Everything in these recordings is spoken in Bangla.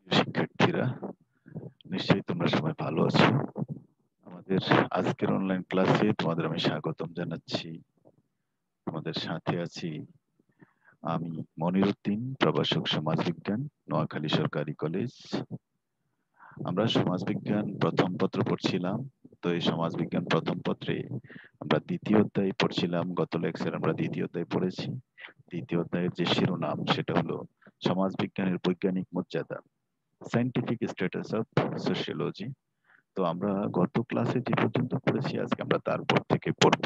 প্রিয় শিক্ষার্থীরা, নিশ্চয়ই তোমরা সবাই ভালো আছো। আমাদের আজকের অনলাইন ক্লাসে তোমাদের আমি স্বাগতম জানাচ্ছি। তোমাদের সাথে আছি আমি মনিরউদ্দিন, প্রভাষক সমাজবিজ্ঞান, নোয়াখালী সরকারি কলেজ। আমরা সমাজবিজ্ঞান প্রথম পত্র পড়ছিলাম। তো এই সমাজবিজ্ঞান প্রথম পত্রে আমরা দ্বিতীয় অধ্যায় পড়ছিলাম। গত লেকচারে আমরা দ্বিতীয় অধ্যায় পড়েছি। দ্বিতীয় অধ্যায়ের যে শিরোনাম সেটা হলো সমাজবিজ্ঞানের বৈজ্ঞানিক মর্যাদা, সায়েন্টিফিক স্ট্যাটাস অফ সোশিওলজি। তো আমরা গত ক্লাসে যে পর্যন্ত পড়েছি আজকে আমরা তারপর থেকে পড়ব।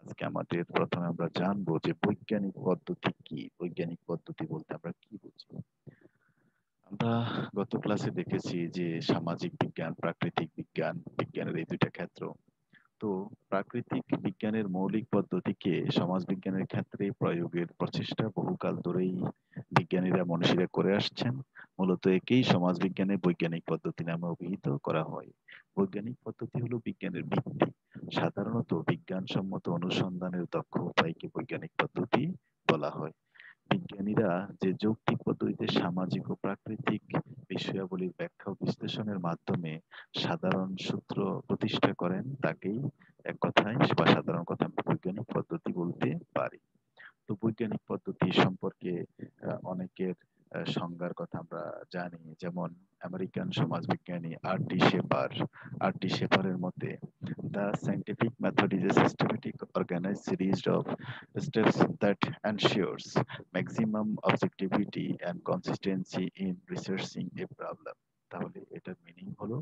আজকে আমাদের প্রথমে আমরা জানবো যে বৈজ্ঞানিক পদ্ধতি কি। বৈজ্ঞানিক পদ্ধতি বলতে আমরা কি বুঝি। আমরা গত ক্লাসে দেখেছি যে সামাজিক বিজ্ঞান, প্রাকৃতিক বিজ্ঞান, বিজ্ঞানের এই দুইটা ক্ষেত্র। তো প্রাকৃতিক বিজ্ঞানের মৌলিক পদ্ধতিকে সমাজ বিজ্ঞানের ক্ষেত্রে প্রয়োগের প্রচেষ্টা বহুকাল ধরেই বিজ্ঞানীরা মনীষীরা করে আসছেন। মূলত একেই সমাজ বিজ্ঞানে বৈজ্ঞানিক পদ্ধতি নামে অভিহিত করা হয়। বৈজ্ঞানিক পদ্ধতি হলো বিজ্ঞানের ভিত্তি। সাধারণত বিজ্ঞানসম্মত অনুসন্ধানের দক্ষ উপায়কে বৈজ্ঞানিক পদ্ধতি বলা হয়। বিজ্ঞানীরা যে যৌক্তিক পদ্ধতিতে সামাজিক ও প্রাকৃতিক বিষয়াবলীর ব্যাখ্যা ও বিশ্লেষণের মাধ্যমে সাধারণ সূত্র প্রতিষ্ঠা করেন তাকেই এক কথায় বা সাধারণ কথা আমরা বৈজ্ঞানিক পদ্ধতি বলতে পারি। তো বৈজ্ঞানিক পদ্ধতি সম্পর্কে অনেকের সংজ্ঞার কথা আমরা জানি। যেমন আমেরিকান সমাজবিজ্ঞানী আর ডি শেপারের মতে the scientific method is a systematic organized series of steps that ensures maximum objectivity and consistency in researching a problem. তাহলে এটার মিনিং হলো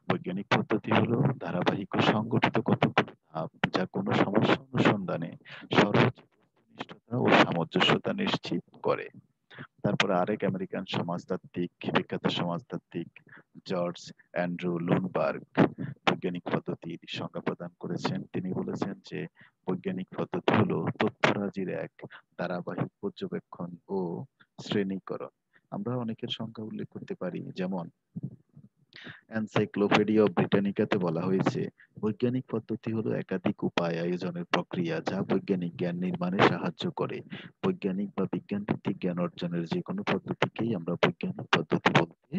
বৈজ্ঞানিক পদ্ধতি হলো ধারাবাহিক ও সংগঠিত কতগুলো ধাপ যা কোনো সমস্যা অনুসন্ধানে সর্বোচ্চ বস্তুনিষ্ঠতা ও সামঞ্জস্যতা নিশ্চিত করে। তারপরে আরেক আমেরিকান সমাজতাত্ত্বিক, বিখ্যাত সমাজতাত্ত্বিক জর্জ অ্যান্ড্রু লুনবার্গ বৈজ্ঞানিক পদ্ধতির সংজ্ঞা প্রদান করেছেন। তিনি বলেছেন যে বৈজ্ঞানিক পদ্ধতি হলো তথ্যরাজির এক ধারাবাহিক পর্যবেক্ষণ ও শ্রেণীকরণ। আমরা অনেকের সংখ্যা উল্লেখ করতে পারি। যেমন এনসাইক্লোপিডিয়া ব্রিটানিকাতে বলা হয়েছে বৈজ্ঞানিক পদ্ধতি হলো একাধিক উপায় আয়োজনের প্রক্রিয়া যা বৈজ্ঞানিক জ্ঞান নির্মাণে সাহায্য করে। বৈজ্ঞানিক বা বিজ্ঞান ভিত্তিক জ্ঞান অর্জনের যে কোনো পদ্ধতিকেই আমরা বৈজ্ঞানিক পদ্ধতি বলতে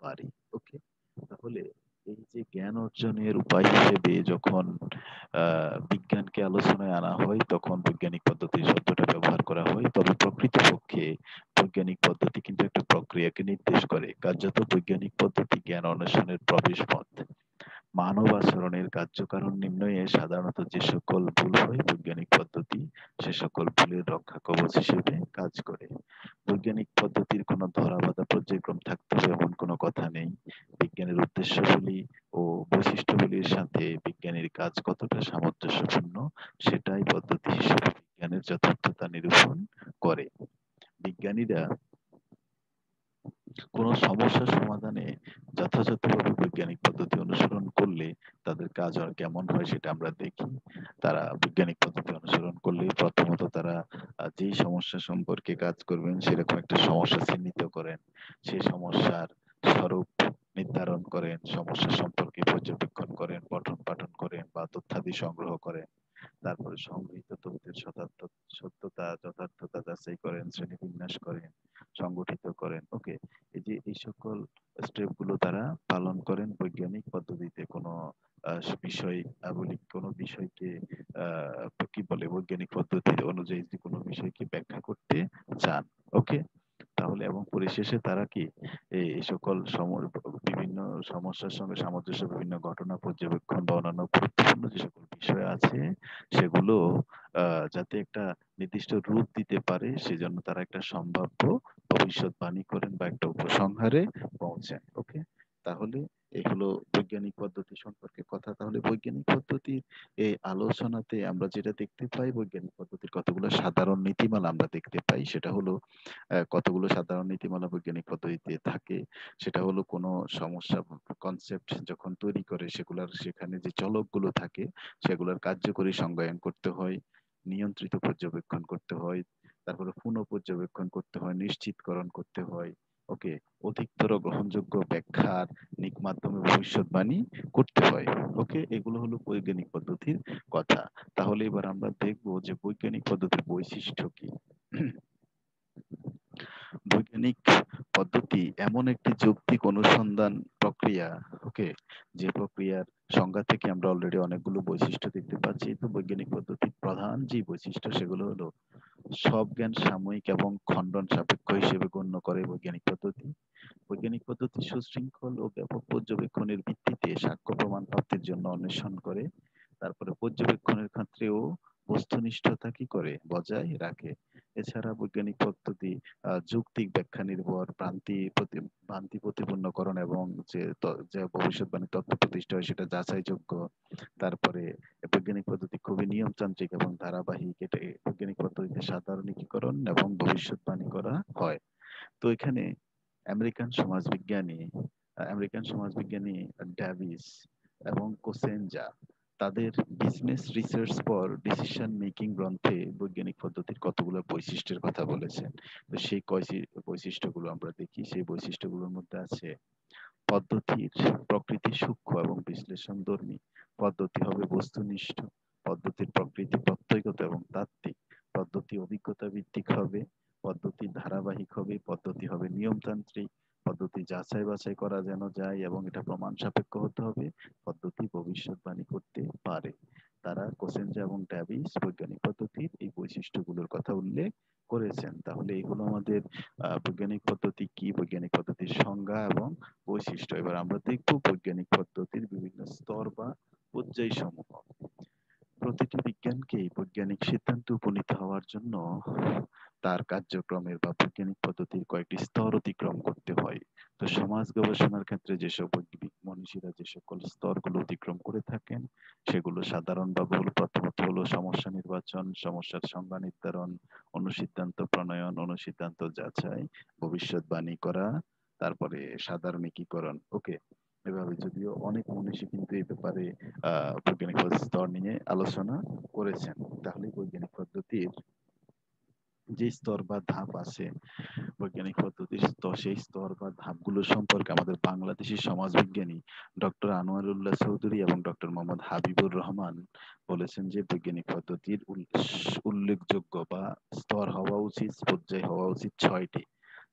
পারি। ওকে, তাহলে এই যে জ্ঞান অর্জনের উপায় হিসেবে যখন বিজ্ঞানকে আলোচনায় আনা হয় তখন বৈজ্ঞানিক পদ্ধতি শব্দটা ব্যবহার করা হয়। তবে প্রকৃতপক্ষে বৈজ্ঞানিক পদ্ধতি কিন্তু একটা প্রক্রিয়াকে নির্দেশ করে। কার্যত বৈজ্ঞানিক পদ্ধতি জ্ঞান অন্বেষণের প্রবেশ পথ। মানব আচরণের কার্যকারণ নির্ণয়ে সাধারণত যে সকল ভুল হয় বৈজ্ঞানিক পদ্ধতি সে সকল ভুলের রক্ষা কবচ হিসেবে কাজ করে। বৈজ্ঞানিক পদ্ধতির কোনো ধরাবাঁধা পর্যায়ক্রম থাকতে হবে এমন কোনো কথা নেই। বিজ্ঞানের উদ্দেশ্যগুলি ও বৈশিষ্ট্যগুলির সাথে বিজ্ঞানীর কাজ কতটা সামঞ্জস্যপূর্ণ সেটাই পদ্ধতি হিসেবে বিজ্ঞানের যথার্থতা নিরূপণ করে। বিজ্ঞানীরা কোনো সমস্যা সমাধানে যথাযথভাবে বৈজ্ঞানিক পদ্ধতি অনুসরণ করলে তাদের কাজ আর কেমন হয় সেটা আমরা দেখি। তারা বৈজ্ঞানিক পদ্ধতি অনুসরণ করলে প্রথমত তারা যেই সমস্যা সম্পর্কে কাজ করবেন সেরকম একটা সমস্যা চিহ্নিত করেন, সেই সমস্যার স্বরূপ নির্ধারণ করেন, সমস্যা সম্পর্কে পর্যবেক্ষণ করেন, পঠন পাঠন করেন বা তথ্যাদি সংগ্রহ করেন। তারপরে সংগৃহীত তথ্যের সত্যতা যথার্থতা যাচাই করেন, শ্রেণীবিন্যাস করেন, সংগঠিত করেন। ওকে, এই যে এই সকল স্টেপ গুলো তারা পালন করেন বৈজ্ঞানিক পদ্ধতিতে। কোনো বিষয় বলি কোনো বিষয়কে কি বলে বৈজ্ঞানিক পদ্ধতি অনুযায়ী যদি কোনো বিষয়কে ব্যাখ্যা করতে চান। ওকে, তাহলে এবং পরিশেষে তারা কি এই সকল বিভিন্ন সমস্যার সঙ্গে সামঞ্জস্য বিভিন্ন ঘটনা পর্যবেক্ষণ বা অন্যান্য গুরুত্বপূর্ণ যে সকল বিষয় আছে সেগুলো যাতে একটা নির্দিষ্ট রূপ দিতে পারে সেজন্য তারা একটা সম্ভাব্য ভবিষ্যৎবাণী করেন বা একটা উপসংহারে পৌঁছেন। ওকে, তাহলে এই হলো বৈজ্ঞানিক পদ্ধতি সম্পর্কে কথা। তাহলে বৈজ্ঞানিক পদ্ধতির এই আলোচনাতে আমরা যেটা দেখতে পাই বৈজ্ঞানিক পদ্ধতির কতগুলো সাধারণ নীতিমালা আমরা দেখতে পাই। সেটা হলো কতগুলো সাধারণ নীতিমালা বৈজ্ঞানিক পদ্ধতিতে থাকে। সেটা হলো কোনো সমস্যা কনসেপ্ট যখন তৈরি করে সেগুলার সেখানে যে চলকগুলো থাকে সেগুলোর কার্যকরী সংজ্ঞায়ন করতে হয়, নিয়ন্ত্রিত পর্যবেক্ষণ করতে হয়, তারপরে পুনঃ পর্যবেক্ষণ করতে হয়, নিশ্চিতকরণ করতে হয়। ওকে, অধিকতর গ্রহণযোগ্য ব্যাখ্যার মাধ্যমে ভবিষ্যৎবাণী করতে হয়। ওকে, এগুলো হলো বৈজ্ঞানিক পদ্ধতির কথা। তাহলে এবার আমরা দেখবো যে বৈজ্ঞানিক পদ্ধতির বৈশিষ্ট্য কি। বৈজ্ঞানিক পদ্ধতি এমন একটি যৌক্তিক অনুসন্ধান প্রক্রিয়া, ওকে, যে প্রক্রিয়ার সংজ্ঞা থেকে আমরা অলরেডি অনেকগুলো বৈশিষ্ট্য দেখতে পাচ্ছি। তো বৈজ্ঞানিক পদ্ধতির প্রধান যে বৈশিষ্ট্য সেগুলো হলো সব জ্ঞান সাময়িক এবং খণ্ডন সাপেক্ষ হিসেবে গণ্য করে বৈজ্ঞানিক পদ্ধতি। বৈজ্ঞানিক পদ্ধতি সুশৃঙ্খল ও ব্যাপক পর্যবেক্ষণের ভিত্তিতে সাক্ষ্য প্রমাণ প্রাপ্তির জন্য অন্বেষণ করে। তারপরে পর্যবেক্ষণের ক্ষেত্রেও বস্তুনিষ্ঠতা কি করে বজায় রাখে। এছাড়া বৈজ্ঞানিক পদ্ধতি যৌক্তিক ব্যাখ্যা নির্ভর ভ্রান্তি প্রতিপূর্ণকরণ এবং যে ভবিষ্যৎবাণী তথ্য প্রতিষ্ঠা হয় সেটা যাচাইযোগ্য। তারপরে বৈজ্ঞানিক পদ্ধতি খুবই নিয়মতান্ত্রিক এবং ধারাবাহিক। এটা বৈজ্ঞানিক পদ্ধতিতে সাধারণীকরণ এবং ভবিষ্যৎবাণী করা হয়। তো এখানে আমেরিকান সমাজবিজ্ঞানী আমেরিকান সমাজবিজ্ঞানী ডেভিস এবং কোসেনজা তাদের business research for decision making গ্রন্থে বৈজ্ঞানিক পদ্ধতির কতগুলো বৈশিষ্ট্যের কথা বলেছেন। তো সেই বৈশিষ্ট্যগুলো আমরা দেখি। সেই বৈশিষ্ট্যগুলোর মধ্যে আছে পদ্ধতির প্রকৃতি সূক্ষ্ম এবং বিশ্লেষণধর্মী। পদ্ধতি হবে বস্তুনিষ্ঠ। পদ্ধতির প্রকৃতি প্রত্যয়গত এবং তাত্ত্বিক। পদ্ধতি অভিজ্ঞতা ভিত্তিক হবে। পদ্ধতি ধারাবাহিক হবে। পদ্ধতি হবে নিয়মতান্ত্রিক। পদ্ধতি যাচাই বাছাই করা যেন যায় এবং এটা প্রমাণ সাপেক্ষ হতে হবে। পদ্ধতি ভবিষ্যৎবাণী করতে পারে। তারা কোসেনজা এবং ডেভিস বৈজ্ঞানিক পদ্ধতির এই বৈশিষ্ট্যগুলোর কথা উল্লেখ করেছেন। তাহলে এগুলো আমাদের বৈজ্ঞানিক পদ্ধতি কি, বৈজ্ঞানিক পদ্ধতির সংজ্ঞা এবং বৈশিষ্ট্য। এবার আমরা দেখব বৈজ্ঞানিক পদ্ধতির বিভিন্ন স্তর বা পর্যায় সমূহ। প্রতিটি বিজ্ঞানকেই বৈজ্ঞানিক সিদ্ধান্তে উপনীত হওয়ার জন্য তার কার্যক্রমের বা বৈজ্ঞানিক পদ্ধতির কয়েকটি স্তর অতিক্রম করতে হয়। তো সমাজ গবেষণার ক্ষেত্রে যেসব মনীষীরা যে সকল স্তরগুলো অতিক্রম করে থাকেন সেগুলো সাধারণভাবে হলো, প্রথমত হলো সমস্যা নির্বাচন, সমস্যার সংজ্ঞা নির্ধারণ, অনুসিদ্ধান্ত প্রণয়ন, অনুসিদ্ধান্ত যাচাই, ভবিষ্যৎবাণী করা, তারপরে সাধারণীকরণ। ওকে, এভাবে যদিও অনেক মনীষী কিন্তু এই ব্যাপারে বৈজ্ঞানিক স্তর নিয়ে আলোচনা করেছেন। তাহলে বৈজ্ঞানিক পদ্ধতির যে স্তর বা ধাপ আছে, বৈজ্ঞানিক পদ্ধতির সেই স্তর বা ধাপগুলো সম্পর্কে আমাদের বাংলাদেশী সমাজবিজ্ঞানী ডক্টর আনোয়ারুল্লাহ চৌধুরী এবং ডক্টর মোহাম্মদ হাবিবুর রহমান বলেছেন যে বৈজ্ঞানিক পদ্ধতির উল্লেখযোগ্য বা স্তর হওয়া উচিত, পর্যায় হওয়া উচিত 6টি।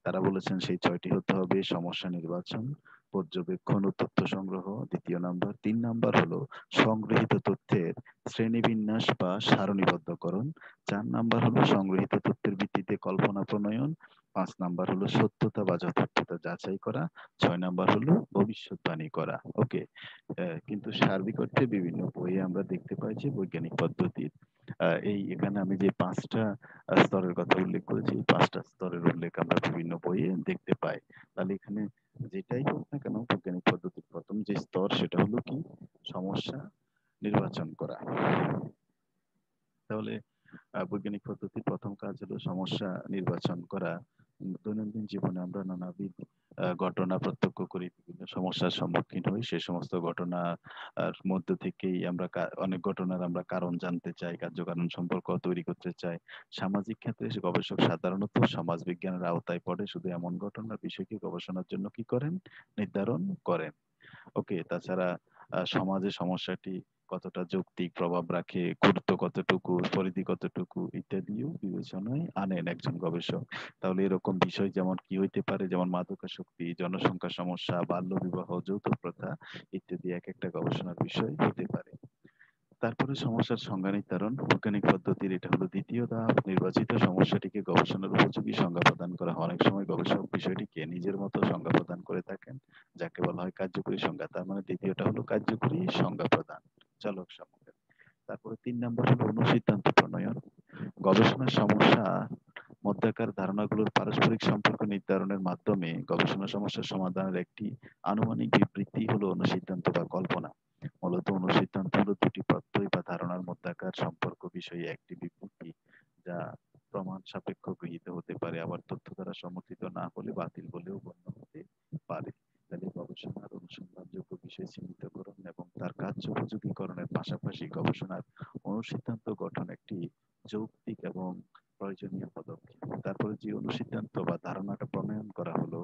তারা বলেছেন সেই 6টি হতে হবে সমস্যা নির্বাচন, পর্যবেক্ষণ ও তথ্য সংগ্রহ দ্বিতীয় নাম্বার, 3 নাম্বার হলো সংগৃহীত তথ্যের শ্রেণীবিন্যাস বা সারণীবদ্ধকরণ, 4 নাম্বার হলো সংগৃহীত তথ্যের ভিত্তিতে কল্পনা প্রণয়ন, 5 নাম্বার হলো সত্যতা বা যথার্থতা যাচাই করা, 6 নাম্বার হলো ভবিষ্যৎবাণী করা। ওকে, কিন্তু সার্বিক অর্থে বিভিন্ন বইয়ে আমরা দেখতে পাই যে বৈজ্ঞানিক পদ্ধতির এখানে আমি যে 5টা স্তরের কথা উল্লেখ করেছি, এই 5টা স্তরের উল্লেখ আমরা বিভিন্ন বইয়ে দেখতে পাই। তাহলে এখানে যেটাই হোক না কেন বৈজ্ঞানিক পদ্ধতির প্রথম যে স্তর সেটা হলো কি সমস্যা নির্বাচন করা। তাহলে বৈজ্ঞানিক পদ্ধতির প্রথম কাজ হলো সমস্যা নির্বাচন করা। দৈনন্দিন জীবনে আমরা নানাবিধ ঘটনা প্রত্যক্ষ করি, বিভিন্ন সমস্যার সম্মুখীন হই। সেই সমস্ত ঘটনা মধ্য থেকেই আমরা অনেক ঘটনার আমরা কারণ জানতে চাই, কার্যকারণ সম্পর্ক তৈরি করতে চাই। সামাজিক ক্ষেত্রে গবেষক সাধারণত সমাজ বিজ্ঞানের আওতায় পড়ে শুধু এমন ঘটনার বিষয়কে গবেষণার জন্য কি করেন, নির্ধারণ করেন। ওকে, তাছাড়া সমাজে সমস্যাটি কতটা যৌক্তিক প্রভাব রাখে, গুরুত্ব কতটুকু, পরিধি কতটুকু ইত্যাদিও বিবেচনায় আনেন একজন গবেষক। তাহলে এরকম বিষয় যেমন কি হইতে পারে, যেমন মাদকাসক্তি, জনসংখ্যা সমস্যা, বাল্য বিবাহ, যৌতুক প্রথা ইত্যাদি এক একটা গবেষণার বিষয় হতে পারে। তারপরে সমস্যার সংজ্ঞা নির্ধারণ। বৈজ্ঞানিক পদ্ধতির এটা হলো দ্বিতীয় ধাপ। নির্বাচিত সমস্যাটিকে গবেষণার উপযোগী সংজ্ঞা প্রদান করা হয়। অনেক সময় গবেষক বিষয়টিকে নিজের মতো সংজ্ঞা প্রদান করে থাকেন, যাকে বলা হয় কার্যকরী সংজ্ঞা। তার মানে দ্বিতীয়টা হলো কার্যকরী সংজ্ঞা প্রদান, চালক সংজ্ঞা। তারপরে 3 নাম্বার হলো অনুসিদ্ধান্ত প্রণয়ন। গবেষণার সমস্যা মধ্যেকার ধারণাগুলোর পারস্পরিক সম্পর্ক নির্ধারণের মাধ্যমে গবেষণা সমস্যার সমাধানের একটি আনুমানিক বিবৃতি হলো অনুসিদ্ধান্ত বা কল্পনা। মূলত অনুসিদ্ধান্ত হলো দুটি প্রত্যয় বা ধারণার মধ্যকার সম্পর্ক বিষয়ে একটি বিবৃতি, যা প্রমাণ সাপেক্ষ গৃহীত হতে পারে, আবার তথ্য দ্বারা সমর্থিত না হলে বাতিল বলেও গণ্য হতে পারে। তাহলে গবেষণার অনুসন্ধানযোগ্য বিষয় চিহ্নিতকরণ এবং তার কার্যোপযোগীকরণের পাশাপাশি গবেষণার অনুসিদ্ধান্ত গঠন একটি যৌক্তিক এবং প্রয়োজনীয় পদক্ষেপ। তারপরে যে অনুসিদ্ধান্ত বা ধারণাটা প্রণয়ন করা হলো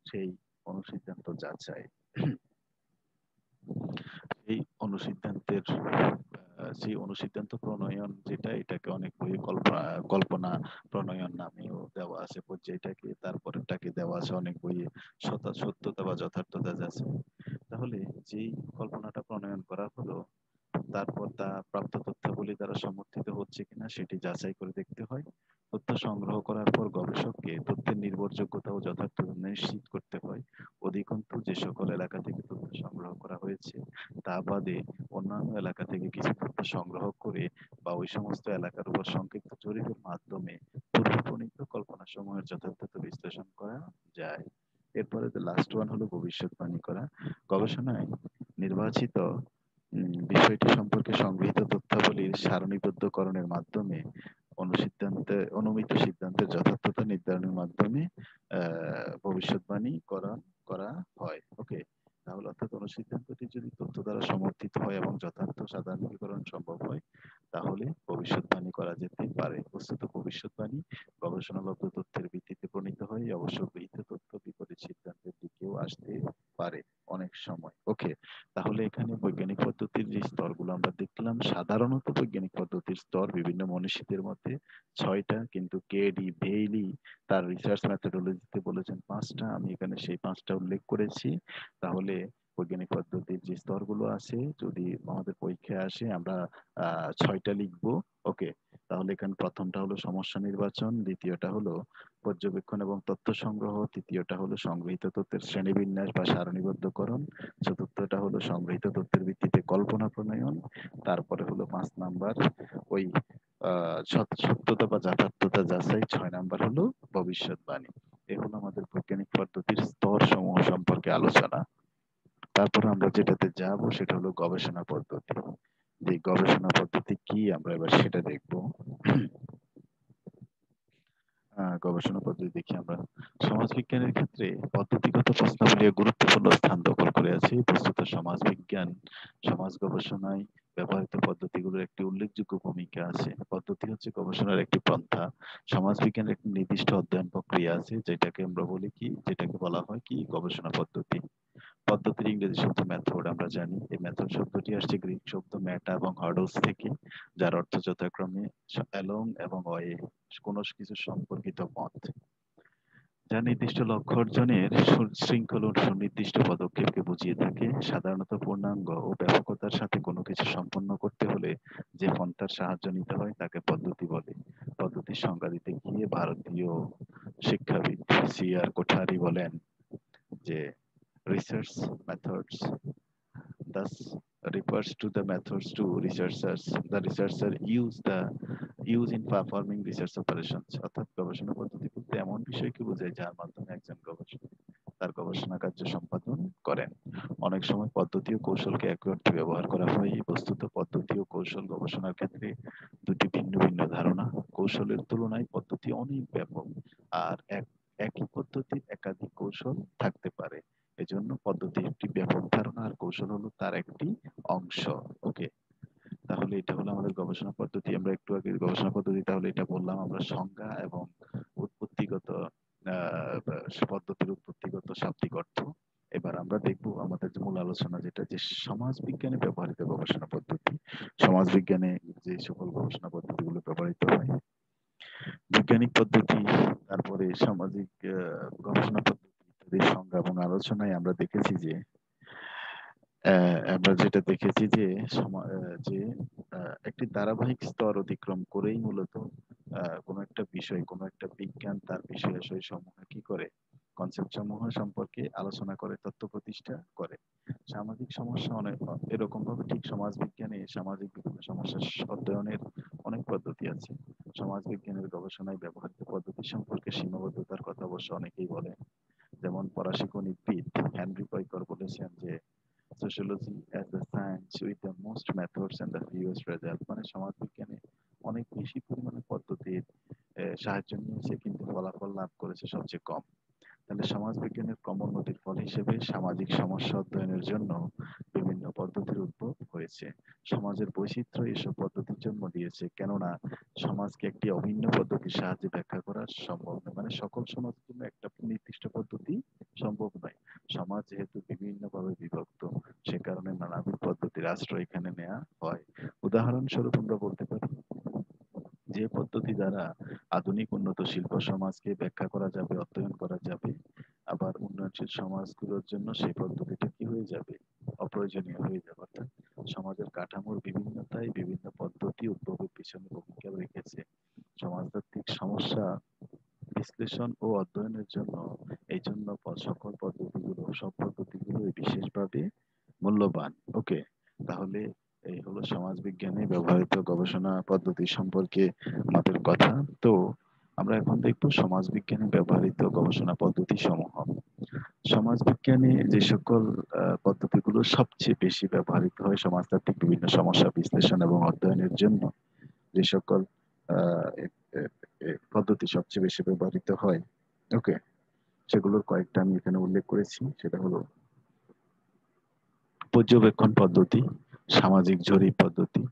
সেই অনুসিদ্ধান্ত যাচাই। এই অনুসিদ্ধান্তের সেই অনুসিদ্ধান্ত প্রণয়ন যেটা, এটাকে অনেক বই কল্পনা কল্পনা প্রণয়ন নামেও দেওয়া আছে পর্যায়টাকে, তারপরেরটাকে দেওয়া আছে অনেক বইয়ে সত্যতা বা যথার্থতা যাচাই। তাহলে যেই কল্পনাটা প্রণয়ন করা হলো, তারপর তা প্রাপ্ত তথ্যাবলী দ্বারা সমর্থিত হচ্ছে কিনা সেটি যাচাই করে দেখতে হয়। তথ্য সংগ্রহ করার পর গবেষককে তথ্যের নির্ভরযোগ্যতা ও যথার্থতা নিশ্চিত করতে হয়। অধিকন্তু যে সকল এলাকা থেকে তথ্য সংগ্রহ করা হয়েছে তা বাদে অন্যান্য এলাকা থেকে কিছু তথ্য সংগ্রহ করে বা ওই সমস্ত এলাকার উপর সংক্ষিপ্ত জরিপের মাধ্যমে পূর্বপ্রণীত কল্পনাসমূহের যথার্থতা বিশ্লেষণ করা যায়। এরপরে লাস্ট ওয়ান হলো ভবিষ্যৎবাণী করা। গবেষণায় নির্বাচিত বিষয়টি সম্পর্কে সংগৃহীত তথ্যাবলীর সারণীবদ্ধকরণের মাধ্যমে অনুমিত সিদ্ধান্তের যথার্থতা নির্ধারণের মাধ্যমে ভবিষ্যৎবাণী করা হয়। ওকে, তাহলে অর্থাৎ অনুসিদ্ধান্তটি যদি তথ্য দ্বারা সমর্থিত হয় এবং যথার্থ সাধারণীকরণ সম্ভব হয় তাহলে ভবিষ্যৎবাণী করা যেতে পারে। বস্তুত ভবিষ্যৎবাণী গবেষণালব্ধ তথ্যের ভিত্তিতে প্রণীত হয়, অবশ্য গৃহীত তথ্য বিপরীত সিদ্ধান্তের দিকেও আসতে পারে অনেক সময়। ওকে, তাহলে এখানে বৈজ্ঞানিক পদ্ধতির যে স্তরগুলো আমরা দেখলাম, সাধারণত বৈজ্ঞানিক পদ্ধতির স্তর বিভিন্ন মনীষীদের মধ্যে 6টা, কিন্তু কেডি বেইলি তার রিসার্চ মেথোডোলজিতে বলেছেন 5টা। আমি এখানে সেই 5টা উল্লেখ করেছি। তাহলে বৈজ্ঞানিক পদ্ধতির যে স্তরগুলো আছে, যদি আমাদের পরীক্ষায় আসে আমরা 6টা লিখবো। ওকে, তাহলে এখানে প্রথমটা হলো সমস্যা নির্বাচন, দ্বিতীয়টা হলো পর্যবেক্ষণ এবং তথ্য সংগ্রহ, তৃতীয়টা হলো সংগৃহীত তথ্যের শ্রেণীবিন্যাস বা সারণীবদ্ধকরণ, চতুর্থটা হলো সংগৃহীত তথ্যের ভিত্তিতে কল্পনা প্রণয়ন, তারপরে হলো 5 নাম্বার ওই সত্যতা বা যথার্থতা যাচাই, 6 নাম্বার হলো ভবিষ্যৎবাণী। এই হলো আমাদের বৈজ্ঞানিক পদ্ধতির স্তর সমূহ সম্পর্কে আলোচনা। তারপর আমরা যেটাতে যাব সেটা হলো গবেষণা পদ্ধতি। যে গবেষণা পদ্ধতি কি আমরা এবার সেটা দেখবো। গবেষণা পদ্ধতি দেখি আমরা। সমাজবিজ্ঞানের ক্ষেত্রে পদ্ধতিগত প্রশ্নাবলী গুরুত্বপূর্ণ স্থান দখল করে আছে। বস্তুত সমাজবিজ্ঞান সমাজ গবেষণায় ব্যবহৃত পদ্ধতিগুলোর একটি উল্লেখযোগ্য ভূমিকা আছে। পদ্ধতি হচ্ছে গবেষণার একটি পন্থা। সমাজবিজ্ঞানের একটি নির্দিষ্ট অধ্যয়ন প্রক্রিয়া আছে যেটাকে আমরা বলি কি, যেটাকে বলা হয় কি গবেষণা পদ্ধতি। পদ্ধতির ইংরেজি শব্দ মেথড আমরা জানি। এই মেথড শব্দটি আসছে গ্রিক শব্দ ম্যাটা এবং হর্ডোস থেকে, যার অর্থ যথাক্রমে অ্যালং এবং ওয়ে, কোনো কিছু সম্পর্কিত পথ, যা নির্দিষ্ট লক্ষ্য অর্জনের শৃঙ্খল ও সুনির্দিষ্ট পদক্ষেপকে বুঝিয়ে থাকে। সাধারণত পূর্ণাঙ্গ ও ব্যাপকতার সাথে কোনো কিছু সম্পন্ন করতে হলে যে পন্থার সাহায্য নিতে হয় তাকে পদ্ধতি বলে। পদ্ধতির সংজ্ঞা দিতে গিয়ে ভারতীয় শিক্ষাবিদ সি.আর. কোঠারি বলেন যে research methods thus refers to the methods to researchers the researcher use in performing research operations। অর্থাৎ গবেষণা পদ্ধতি বলতে এমন বিষয়কে বোঝায় যার মাধ্যমে একজন গবেষক তার গবেষণা কার্য সম্পাদন করেন। অনেক সময় পদ্ধতি ও কৌশলকে একই অর্থে ব্যবহার করা হয়। বস্তুত পদ্ধতি ও কৌশল গবেষণার ক্ষেত্রে দুটি ভিন্ন ভিন্ন ধারণা। কৌশলের তুলনায় পদ্ধতি অনেক ব্যাপক, আর একই পদ্ধতির একাধিক কৌশল থাকতে পারে। এজন্য পদ্ধতি একটি ব্যাপক ধারণা আর কৌশল হলো তার একটি অংশ। ওকে, তাহলে এটা হলো আমাদের গবেষণা পদ্ধতি। আমরা একটু আগে গবেষণা পদ্ধতি তাহলে এটা বললাম আমরা সংজ্ঞা এবং উৎপত্তিগত পদ্ধতির উৎপত্তিগত শাব্দিক অর্থ। এবার আমরা দেখব আমাদের যে মূল আলোচনা, যেটা যে সমাজ বিজ্ঞানে ব্যবহৃত গবেষণা পদ্ধতি। সমাজ বিজ্ঞানে যে সকল গবেষণা পদ্ধতিগুলো ব্যবহৃত হয়, বৈজ্ঞানিক পদ্ধতি, তারপরে সামাজিক গবেষণা পদ্ধতি ইত্যাদির সংজ্ঞা এবং আলোচনায় আমরা দেখেছি যে আমরা যেটা দেখেছি যে যে একটি ধারাবাহিক স্তর অতিক্রম করেই মূলত কোনো একটা বিষয়, কোনো একটা বিজ্ঞান তার বিষয়াশয় সমূহ কি করে, কনসেপ্ট সমূহ সম্পর্কে আলোচনা করে, তত্ত্ব প্রতিষ্ঠা করে। সামাজিক সমস্যা অনেক এরকম ভাবে ঠিক সমাজ বিজ্ঞানে সামাজিক বিভিন্ন সমস্যা অধ্যয়নের অনেক পদ্ধতি আছে। সমাজ বিজ্ঞানের গবেষণায় ব্যবহৃত পদ্ধতি সম্পর্কে সীমাবদ্ধতার কথা অবশ্য অনেকেই বলে। যেমন ফরাসি গণিতবিদ হেনরি পয়কর বলেছেন যে sociology as a science with the most methods and the fewest results। মানে সমাজ বিজ্ঞানে অনেক বেশি পরিমাণে পদ্ধতির সাহায্য নিয়েছে কিন্তু ফলাফল লাভ করেছে সবচেয়ে কম। তাহলে সমাজ বিজ্ঞানের ক্রমোন্নতির ফল হিসেবে সামাজিক সমস্যা অধ্যয়নের জন্য বিভিন্ন পদ্ধতির উদ্ভব হয়েছে। সমাজের বৈচিত্র্য এসব পদ্ধতির জন্ম দিয়েছে, কেননা সমাজকে একটি অভিন্ন পদ্ধতির সাহায্যে ব্যাখ্যা করা সম্ভব নয়। মানে সকল সমাজের জন্য একটা নির্দিষ্ট পদ্ধতি সম্ভব নয়। সমাজ যেহেতু বিভিন্ন ভাবে বিভক্ত, সে কারণে নানাবিধ পদ্ধতির আশ্রয় এখানে নেওয়া হয়। উদাহরণ উদাহরণস্বরূপ আমরা বলতে পারি যে পদ্ধতি দ্বারা আধুনিক উন্নত শিল্প সমাজকে ব্যাখ্যা করা যাবে, অধ্যয়ন করা যাবে, আবার উন্নয়নশীল সমাজগুলোর জন্য সেই পদ্ধতিটা কি হয়ে যাবে, অপ্রয়োজনীয় হয়ে যাবে। অর্থাৎ সমাজের কাঠামোর বিভিন্নতায় বিভিন্ন পদ্ধতি উদ্ভবের পিছনে ভূমিকা রেখেছে। সমাজতাত্ত্বিক সমস্যা বিশ্লেষণ ও অধ্যয়নের জন্য এই জন্য সকল পদ্ধতিগুলো, সব পদ্ধতিগুলোই বিশেষভাবে মূল্যবান। ওকে, তাহলে এই হলো সমাজ বিজ্ঞানে ব্যবহৃত গবেষণা পদ্ধতি সম্পর্কে আমাদের কথা। তো আমরা এখন দেখব সমাজ বিজ্ঞানে ব্যবহৃত গবেষণা পদ্ধতি সমূহ। সমাজ বিজ্ঞানে যে সকল পদ্ধতিগুলো সবচেয়ে বেশি ব্যবহৃত হয় সমাজতাত্ত্বিক বিভিন্ন সমস্যা বিশ্লেষণ এবং অধ্যয়নের জন্য, যে সকল আহ, এ- এ- পদ্ধতি সবচেয়ে বেশি ব্যবহৃত হয়, ওকে, সেগুলোর কয়েকটা আমি এখানে উল্লেখ করেছি। সেটা হলো পর্যবেক্ষণ পদ্ধতি, সামাজিক জরিপ পদ্ধতি,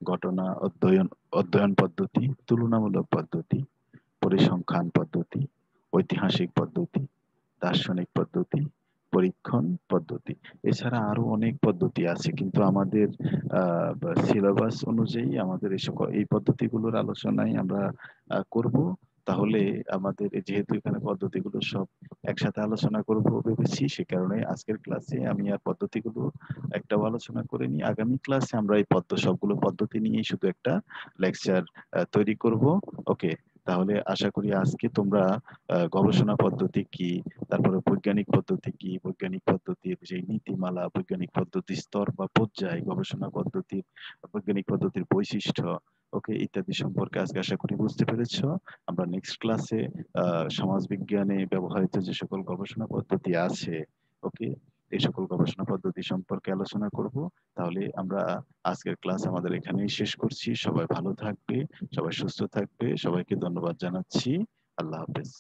ঘটনা অধ্যয়ন অধ্যয়ন পদ্ধতি, তুলনামূলক পদ্ধতি, পরিসংখ্যান পদ্ধতি, ঐতিহাসিক পদ্ধতি, দার্শনিক পদ্ধতি, পরীক্ষণ পদ্ধতি। এছাড়া আরো অনেক পদ্ধতি আছে, কিন্তু আমাদের সিলেবাস অনুযায়ী আমাদের এই পদ্ধতিগুলোর আলোচনায় আমরা করব। তাহলে আমাদের যেহেতু এখানে পদ্ধতিগুলো সব একসাথে আলোচনা করব ভেবেছি, সে কারণে আজকের ক্লাসে আমি আর পদ্ধতিগুলো একটাও আলোচনা করিনি। আগামী ক্লাসে আমরা এই সবগুলো পদ্ধতি নিয়ে শুধু একটা লেকচার তৈরি করব। ওকে, তাহলে আশা করি আজকে তোমরা গবেষণা পদ্ধতি কি, তারপরে বৈজ্ঞানিক পদ্ধতি কি, বৈজ্ঞানিক পদ্ধতির যে নীতিমালা, বৈজ্ঞানিক পদ্ধতির স্তর বা পর্যায়, গবেষণা পদ্ধতির বৈজ্ঞানিক পদ্ধতির বৈশিষ্ট্য, ওকে, ইত্যাদি সম্পর্কে আজকে আশা করি বুঝতে পেরেছো। আমরা নেক্সট ক্লাসে সমাজ বিজ্ঞানে ব্যবহৃত যে সকল গবেষণা পদ্ধতি আছে, ওকে, এই সকল গবেষণা পদ্ধতি সম্পর্কে আলোচনা করব। তাহলে আমরা আজকের ক্লাস আমাদের এখানেই শেষ করছি। সবাই ভালো থাকবে, সবাই সুস্থ থাকবে, সবাইকে ধন্যবাদ জানাচ্ছি। আল্লাহ হাফেজ।